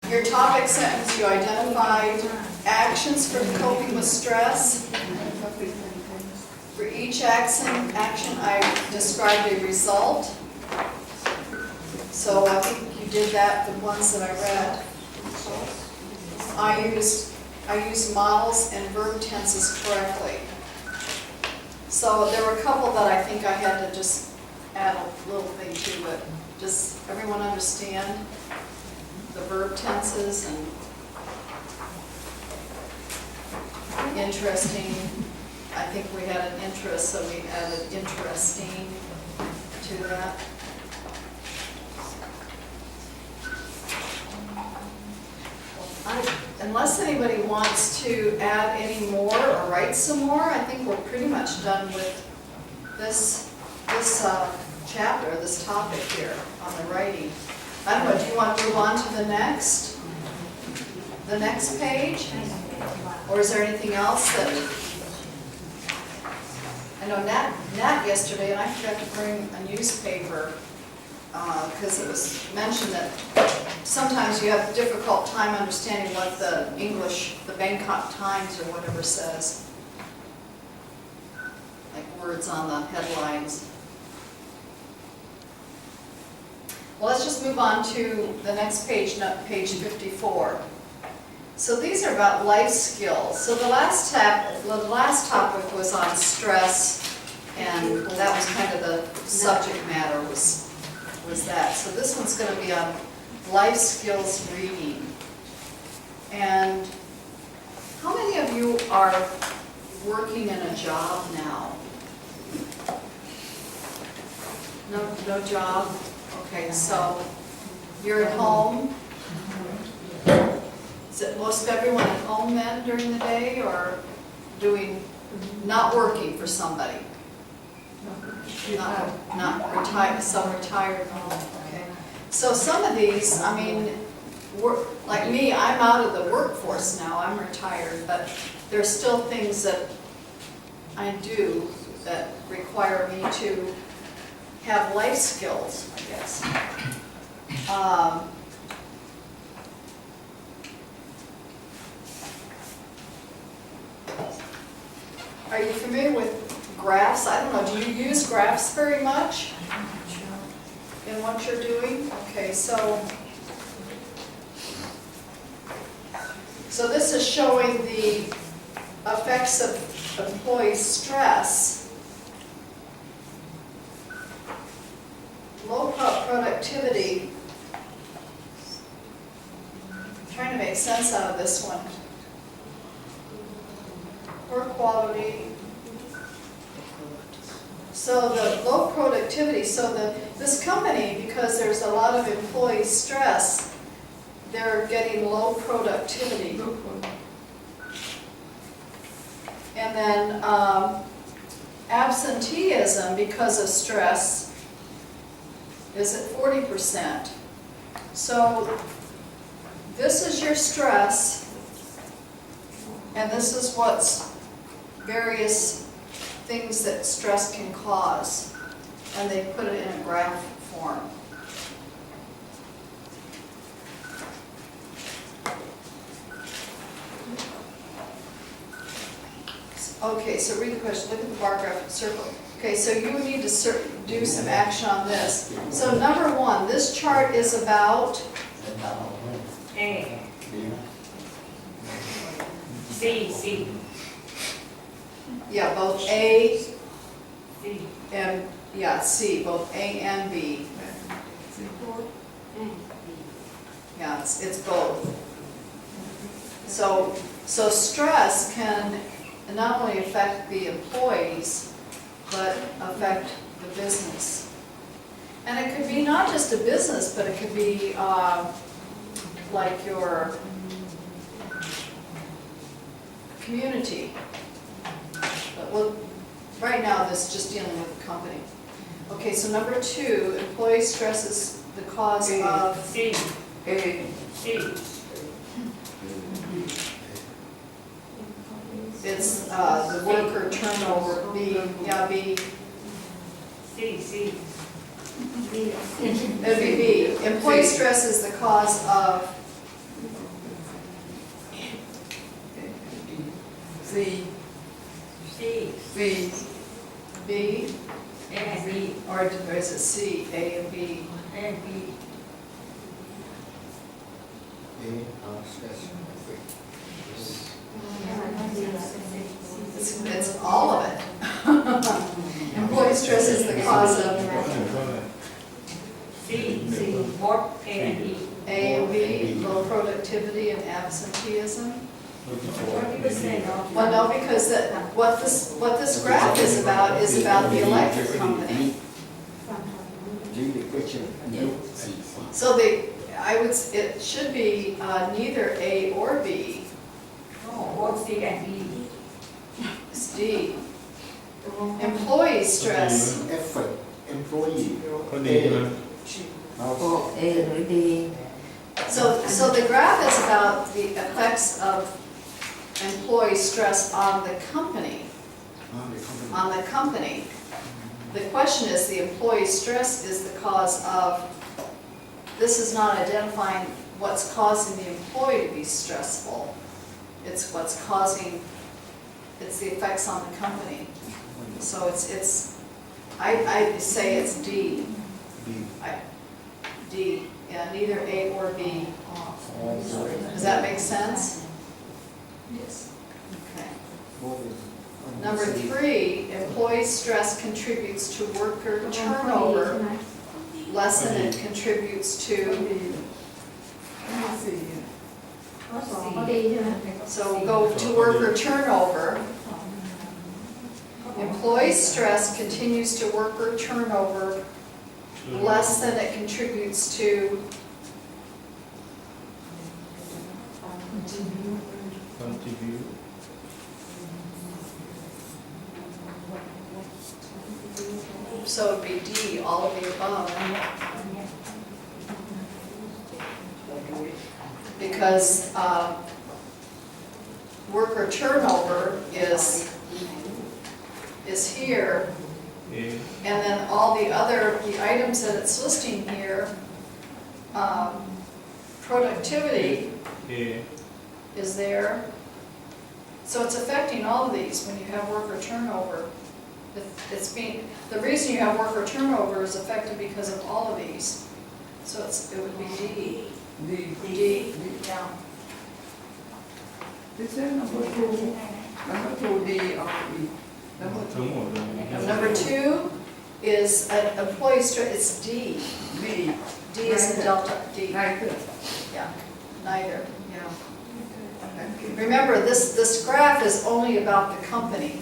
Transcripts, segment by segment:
Your topic sentence, you identified actions for coping with stress. For each action I described a result. So I think you did that, the ones that I read. I used models and verb tenses correctly. So there were a couple that I think I had to just add a little thing to, but does everyone understand the verb tenses and interesting? I think we had an interest, so we added interesting to that. Unless anybody wants to add any more or write some more, I think we're pretty much done with this chapter, this topic here on the writing. I don't know, do you want to move on to the next page? Or is there anything else that, I know Nat yesterday, and I forgot to bring a newspaper, because it was mentioned that sometimes you have difficult time understanding what the English, the Bangkok Times or whatever says. Like words on the headlines. Well, let's just move on to the next page, page 54. So these are about life skills. So the last topic was on stress, and that was kind of the subject matter was that. So this one's going to be on life skills reading. And how many of you are working in a job now? No job? Okay, so you're at home. Is it most everyone at home then during the day, or not working for somebody? Not retired, some retired, okay. So some of these, I mean, like me, I'm out of the workforce now, I'm retired, but there's still things that I do that require me to have life skills, I guess. Are you familiar with graphs? I don't know, do you use graphs very much in what you're doing? Okay, so this is showing the effects of employee stress, low productivity. I'm trying to make sense out of this one. Poor quality. So the low productivity, so this company, because there's a lot of employee stress, they're getting low productivity. And then absenteeism because of stress is at 40%. So this is your stress, and this is what's various things that stress can cause, and they put it in a graph form. Okay, so read the question, look at the bar graph, circle. Okay, so you would need to do some action on this. So number one, this chart is about A. C. Yeah, both A C. and, yeah, C, both A and B. Yeah, it's both. So stress can not only affect the employees, but affect the business. And it could be not just a business, but it could be like your community. But well, right now this is just dealing with the company. Okay, so number two, employee stress is the cause of C. a it's the worker turnover. B. C. That'd be B. Employee stress is the cause of V, C, V, B, A and B, or is it C, A and B? A and B. It's all of it. Employee stress is the cause of C, work, A and B. A and B, low productivity and absenteeism. What do you say? Well, no, because what this graph is about the electric company. So it should be neither A or B, No, work, C and B. it's D. Employee stress, effort employee ก็ดีใช่ไหม A หรือ D so the graph is about the effects of employee stress on the company. On the company. The question is, the employee stress is the cause of, this is not identifying what's causing the employee to be stressful. It's what's causing, it's the effects on the company. So I say it's D. D, yeah, neither A or B. Does that make sense? Yes. Okay. Number 3, employee stress contributes to worker turnover less than it contributes to, so go to worker turnover. Employee stress continues to worker turnover less than it contributes to contribute so it'd be D, all of the above. Because worker turnover is here, A and then all the items that it's listing here, productivity A is there. So it's affecting all of these when you have worker turnover. The reason you have worker turnover is affected because of all of these. So it would be D. D D. This is number 2 D or E number ทั้ง 2 หมดเลย Number 2 is an employee stress, it's D. D D is in delta, D, neither yeah, neither, yeah. Remember, this graph is only about the company.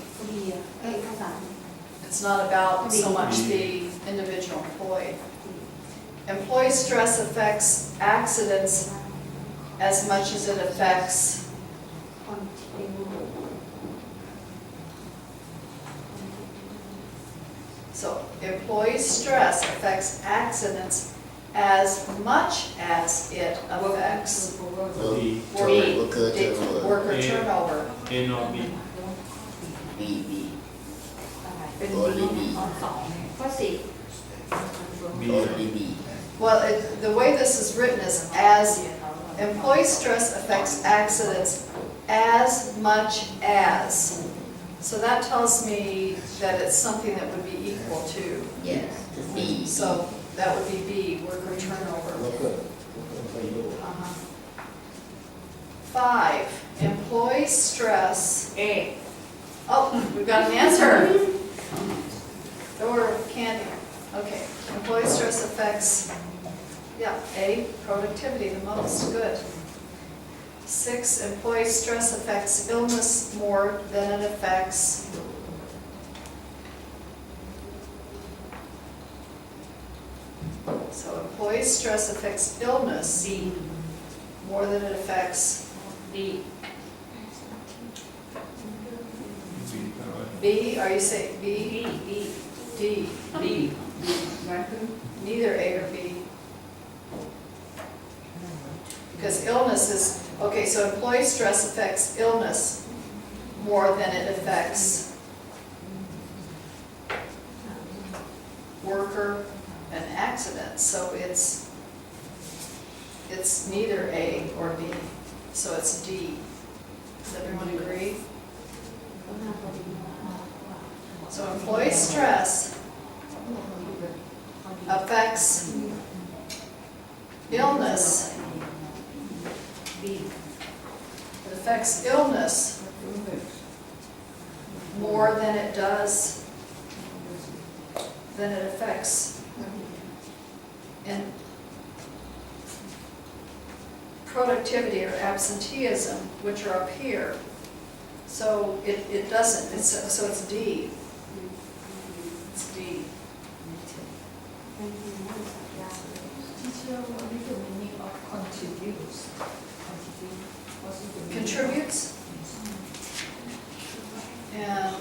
It's not about so much the individual employee. Employee stress affects accidents as much as it affects So employee stress affects accidents as much as it affects worker turnover. A not B เป็น ข้อสี่ B Well, the way this is written is as employee stress affects accidents as much as. So that tells me that it's something that would be equal to. Yes. B. So that would be B, worker turnover. Uh-huh. 5, employee stress. A. Oh, we've got an answer. Door candy. Okay, employee stress affects, yeah, A, productivity the most, good. 6, employee stress affects illness more than it affects so employee stress affects illness C, more than it affects D, B B, are you saying B, B? D, D, D. neither neither A or B. Because illness is, okay, so employee stress affects illness more than it affects worker and accidents. So it's neither A or B, so it's D. Does everyone agree? So employee stress affects illness. It affects illness more than it does, than it affects in productivity or absenteeism, which are up here. So it doesn't, so it's D. It's D. Teacher, what is the meaning of contributes? What's the meaning? Contributes? And,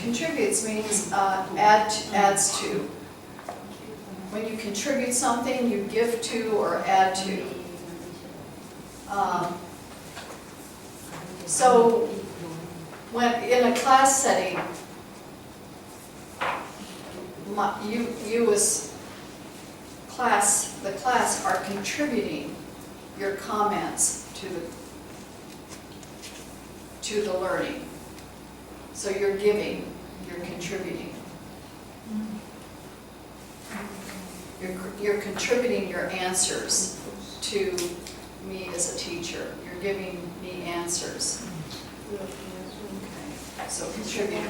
contributes means adds to. When you contribute something, you give to or add to. So, when, in a class setting, you as the class are contributing your comments to the learning. So you're giving, you're contributing. You're contributing your answers to me as a teacher. You're giving me answers. Okay. So contribute.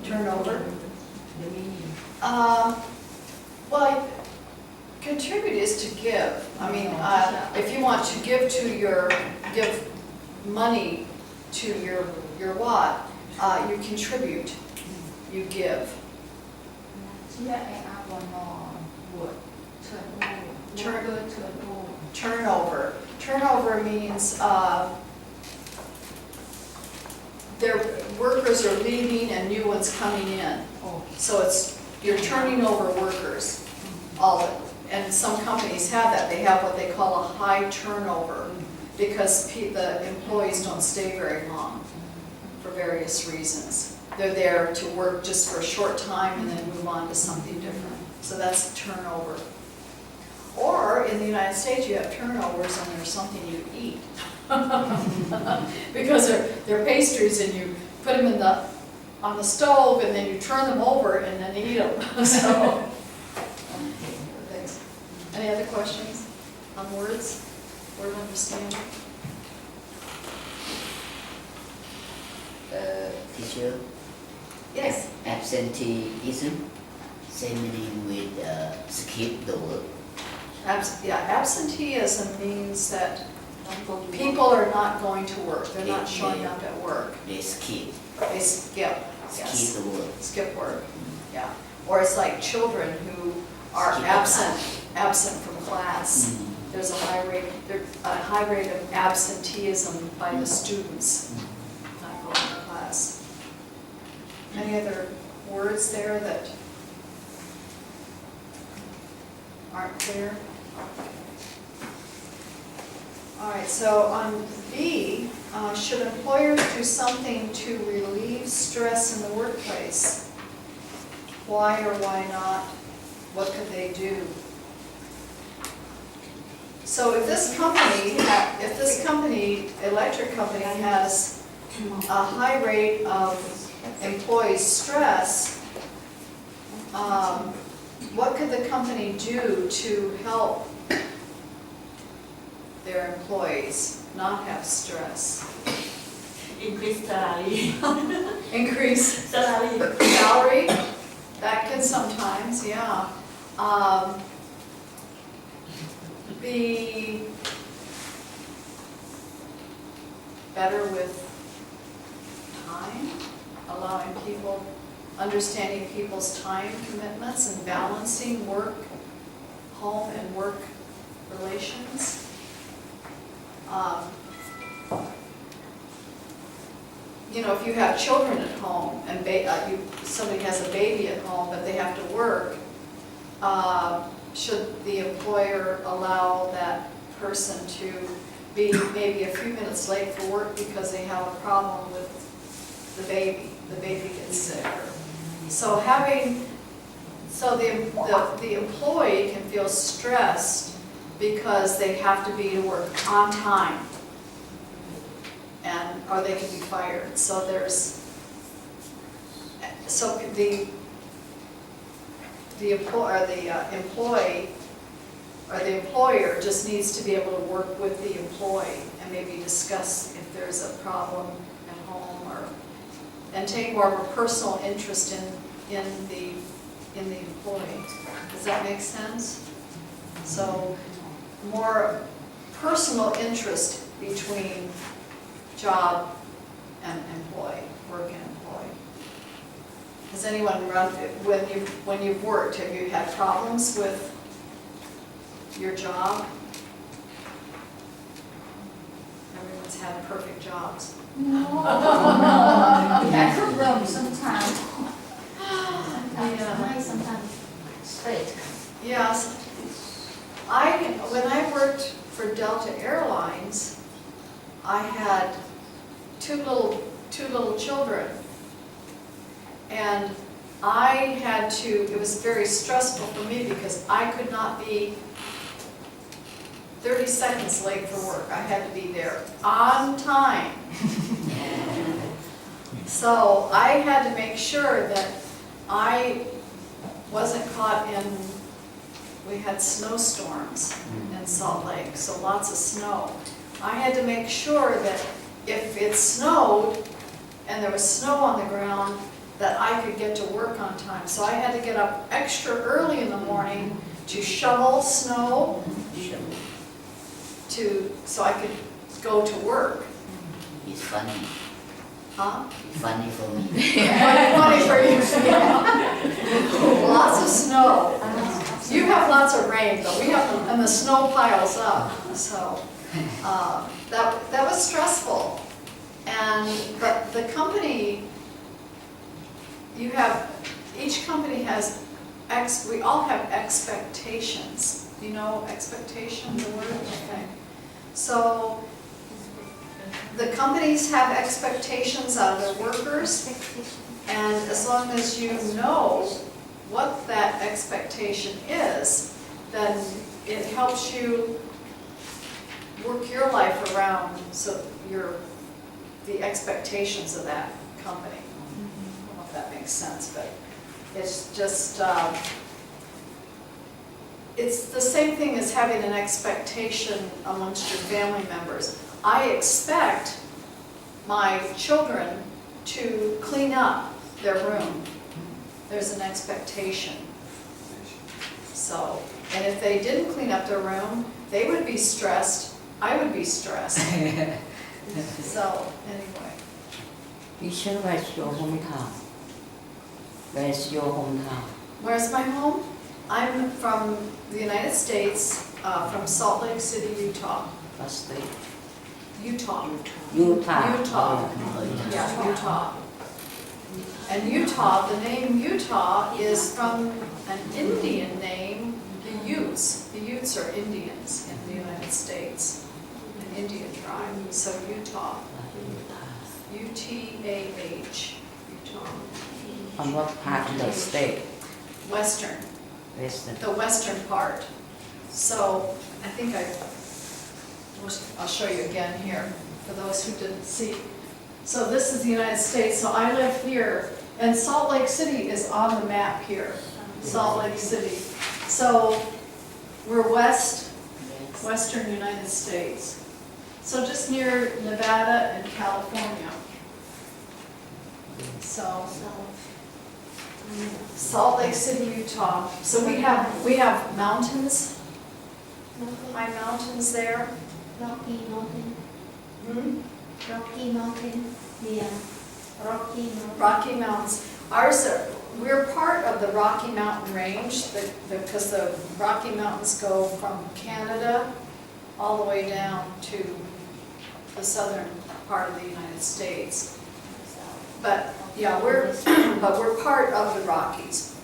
Turnover. The meaning. Well, contribute is to give. I mean, if you want to give money to your what, you contribute, you give. Here I add one more word. Turnover. Turnover. Turnover means their workers are leaving and new ones coming in. Oh. So you're turning over workers, and some companies have that. They have what they call a high turnover because the employees don't stay very long for various reasons. They're there to work just for a short time and then move on to something different. So that's turnover. Or in the United States, you have turnovers and there's something you eat. Because they're pastries and you put them on the stove and then you turn them over and then eat them. So, thanks. Any other questions on words? Word understanding? Teacher, Yes. absenteeism, same meaning with skip the work. Absenteeism means that people are not going to work. They're not showing up at work. They skip, They skip, skip yes, the work. skip work, yeah. Or it's like children who are Skip absent from class. There's a high rate of absenteeism by the students not going to class. Any other words there that aren't clear? All right, so on B, should employers do something to relieve stress in the workplace? Why or why not? What could they do? So if this company, electric company, has a high rate of employee stress, what could the company do to help their employees not have stress? Increase salary. Increase Salary. salary? That can sometimes, yeah. Be better with time, allowing people, understanding people's time commitments and balancing work, home and work relations. You know, if you have children at home and somebody has a baby at home but they have to work, should the employer allow that person to be maybe a few minutes late for work because they have a problem with the baby gets sick? So the employee can feel stressed because they have to be to work on time. or they could be fired. So the employee or the employer just needs to be able to work with the employee and maybe discuss if there's a problem at home, and take more of a personal interest in the employee. Does that make sense? So more personal interest between job and employee, work and employee. Has anyone when you've worked, have you had problems with your job? Everyone's had perfect jobs. No. We have problems sometimes. Sometimes Yeah. nice, sometimes straight. Yes. When I worked for Delta Airlines, I had two little children. And I had to, it was very stressful for me because I could not be 30 seconds late for work. I had to be there on time. So I had to make sure that I wasn't caught in, we had snowstorms in Salt Lake, so lots of snow. I had to make sure that if it snowed and there was snow on the ground, that I could get to work on time. So I had to get up extra early in the morning to shovel snow so I could go to work. It's funny. Huh? It's funny for me. Funny for you. Lots of snow. You have lots of rain, but we have, and the snow piles up. So that was stressful. But the company, each company has, we all have expectations. You know expectation, the word? Okay. So the companies have expectations out of their workers, and as long as you know what that expectation is, then it helps you work your life around the expectations of that company. I don't know if that makes sense, but it's just, it's the same thing as having an expectation amongst your family members. I expect my children to clean up their room. There's an expectation. So, and if they didn't clean up their room, they would be stressed. I would be stressed. So, anyway. Teacher, where's your hometown? Where's your hometown? Where's my home? I'm from the United States, from Salt Lake City, Utah. What state? Utah. Utah. Utah. Oh, Yeah, Utah. And Utah, the name Utah is from an Indian name, the Utes. The Utes are Indians in the United States, an Indian tribe. So Utah, U-T-A-H, Utah. On what part of the state? Western, Western. the western part. So I think I'll show you again here for those who didn't see. So this is the United States, so I live here, and Salt Lake City is on the map here, Salt Lake City. So we're western United States. So just near Nevada and California. So Salt Lake City, Utah. So we have mountains, high mountains there. Rocky Mountain. Hmm? Rocky Mountain. Yeah. Rocky Mountain. Rocky Mountains. We're part of the Rocky Mountain Range because the Rocky Mountains go from Canada all the way down to the southern part of the United States. But yeah, we're part of the Rockies.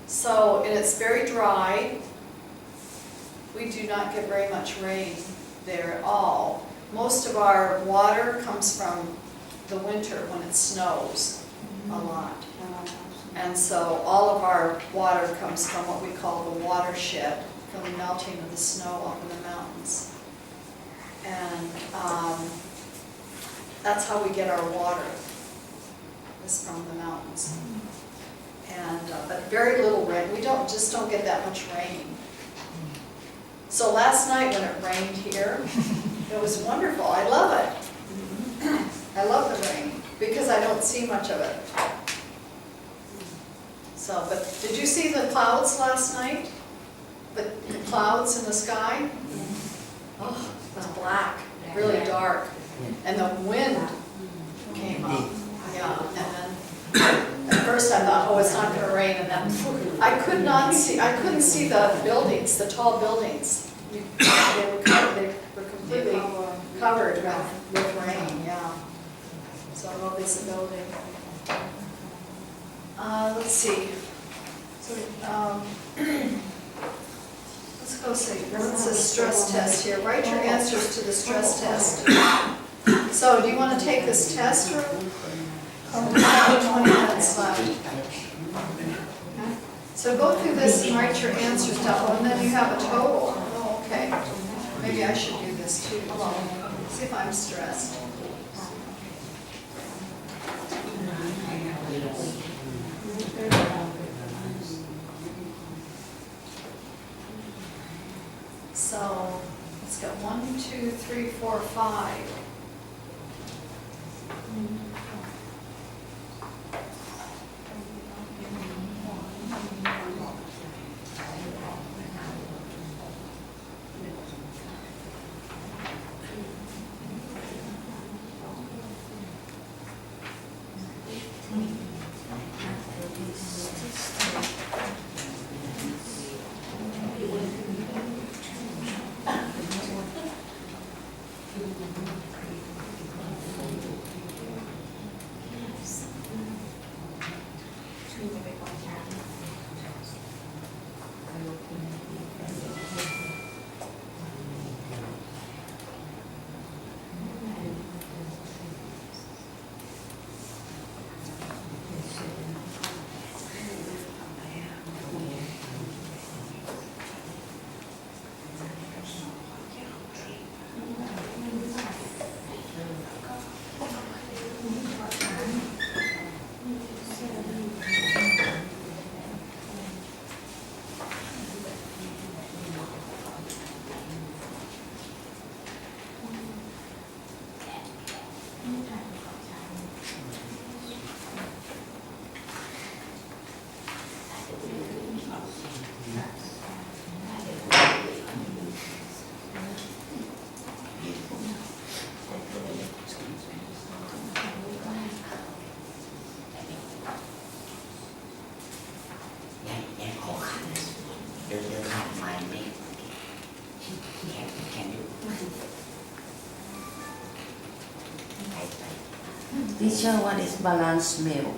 So, and it's very dry. We do not get very much rain there at all. Most of our water comes from the winter when it snows a lot. And so all of our water comes from what we call the watershed, from the melting of the snow up in the mountains. And that's how we get our water, is from the mountains. And, but very little rain, we just don't get that much rain. So last night when it rained here, it was wonderful, I love it. I love the rain, because I don't see much of it. So, but did you see the clouds last night? The clouds in the sky? Oh, it was black, really dark, and the wind came up, yeah, and then at first I thought, oh, it's not gonna rain, and then I couldn't see the buildings, the tall buildings. They were completely covered with rain, yeah. So, oh, this building. Let's see. So, let's go see, what's the stress test here? Write your answers to the stress test. So, do you want to take this test, or we have 20 minutes left? So go through this and write your answers down, and then you have a total. Oh, okay. Maybe I should do this too. See if I'm stressed. So, let's go 1, 2, 3, 4, 5. Teacher, what is balanced meal?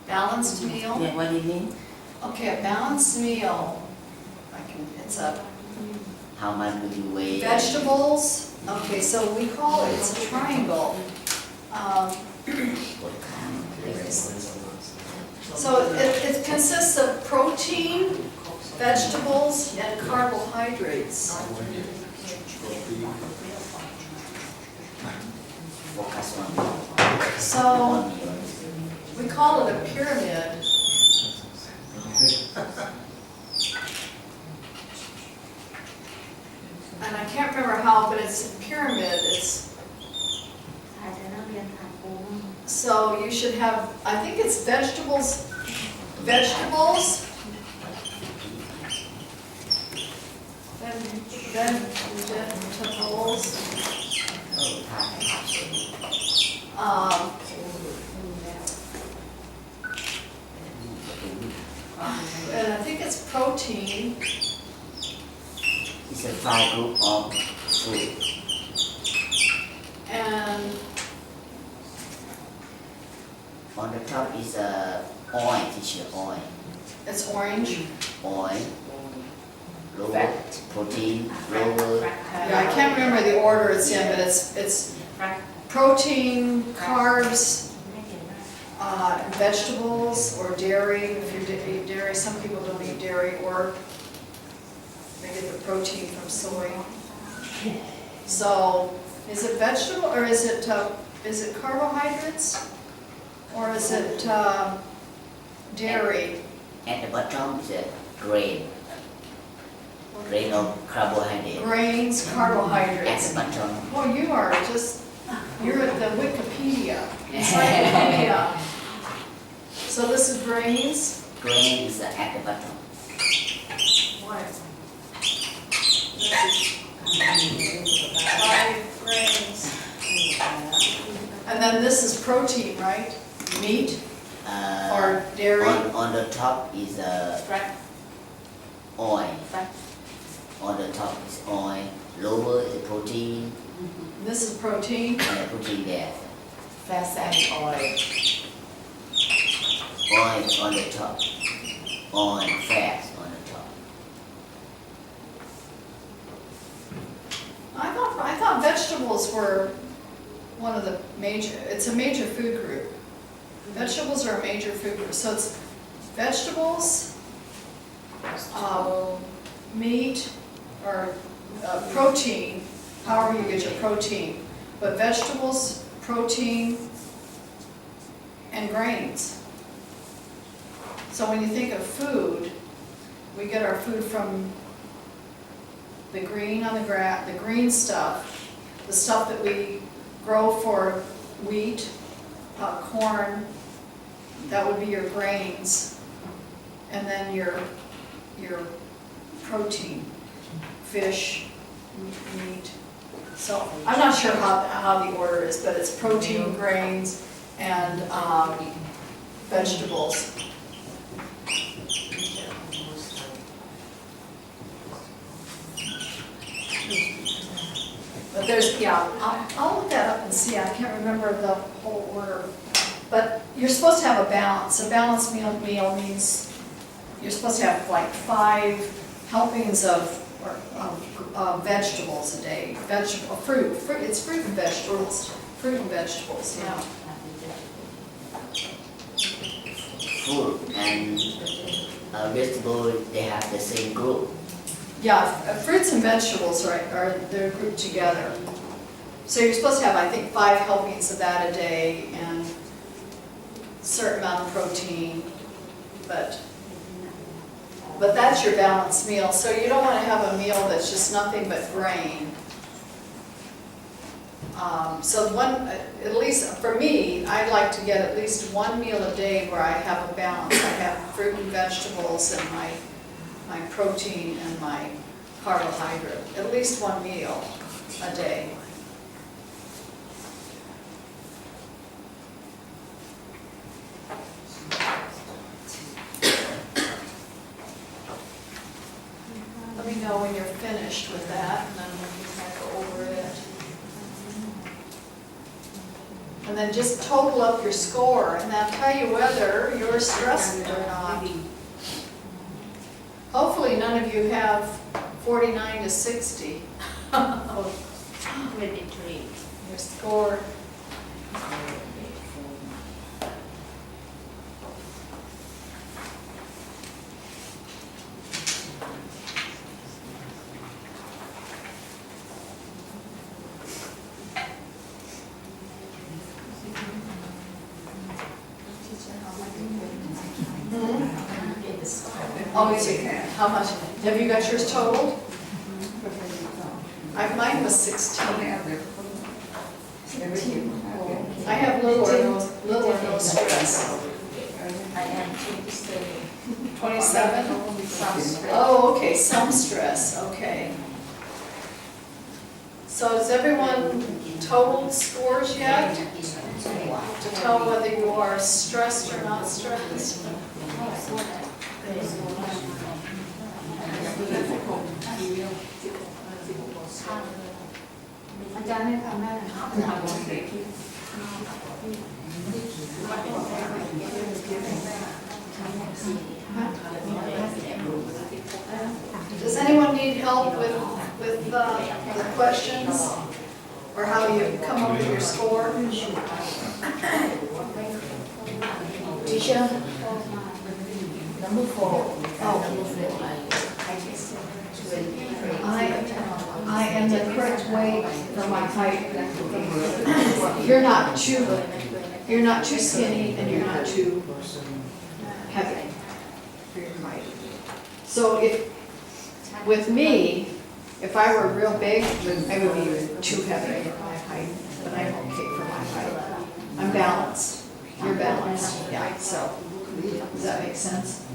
Balanced meal? Yeah, what do you mean? Okay, a balanced meal, it's a How much would you weigh? vegetables, okay, so we call it, it's a triangle. What kind? So it consists of protein, vegetables, and carbohydrates. Focus on So one meal. we call it a pyramid. And I can't remember how, but it's a pyramid, so you should have, I think it's vegetables, then vegetables, and I think it's protein, It's a 5 group of food. and On the top is oil, teacher, oil. it's orange. Oil, lower, protein, lower, Yeah, I can't remember the order it's in, but it's protein, carbs, vegetables, or dairy, if you eat dairy. Some people don't eat dairy, or they get the protein from soy. So, is it vegetable, or is it carbohydrates? Or is it dairy? At the bottom is a grain. Grain of carbohydrate. Grains, At carbohydrates. the bottom. Boy, you are just, you're at the Wikipedia, encyclopedia. So this is grains? Grain is at the bottom. Five grains. And then this is protein, right? Meat or dairy? On the top is Right. oil. On the top is oil. Lower is protein. This is protein. And the protein there. Fats and oil. Oil is on the top. Oil, fats on the top. I thought vegetables were one of the major, it's a major food group. Vegetables are a major food group, so it's vegetables, meat, or protein, however you get your protein. But vegetables, protein, and grains. So when you think of food, we get our food from the green on the grass, the green stuff, the stuff that we grow for wheat, corn, that would be your grains. And then your protein, fish, meat. So I'm not sure how the order is, but it's protein, grains, and vegetables. But there's, yeah, I'll look that up and see, I can't remember the whole order. But you're supposed to have a balance. A balanced meal means you're supposed to have like 5 helpings of vegetables a day. Fruit, it's fruit and vegetables. Fruit and vegetables, yeah. Fruit and vegetable, they have the same group. Yeah, fruits and vegetables they're grouped together. So you're supposed to have, I think, 5 helpings of that a day and a certain amount of protein, but that's your balanced meal. So you don't want to have a meal that's just nothing but grain. So at least for me, I'd like to get at least 1 meal a day where I have a balance. I have fruit and vegetables and my protein and my carbohydrate, at least 1 meal a day. Let me know when you're finished with that, and then we can go over it. And then just total up your score, and that'll tell you whether you're stressed or not. Hopefully none of you have 49 to 60. 23. Your score. Oh, how much? Have you got yours totaled? Mine was 16. I have little or no stress. I am 27. 27? Some stress. Oh, okay, some stress, okay. So has everyone totaled scores yet? To tell whether you are stressed or not stressed? Does anyone need help with the questions? Or how you come up with your score? Teacher, number 4. Oh. Number 4, I and the correct weight for my height. You're not too skinny and you're not too heavy for your height. So with me, if I were real big, I would be too heavy for my height, but I'm okay for my height. I'm balanced. You're balanced, yeah, so, does that make sense?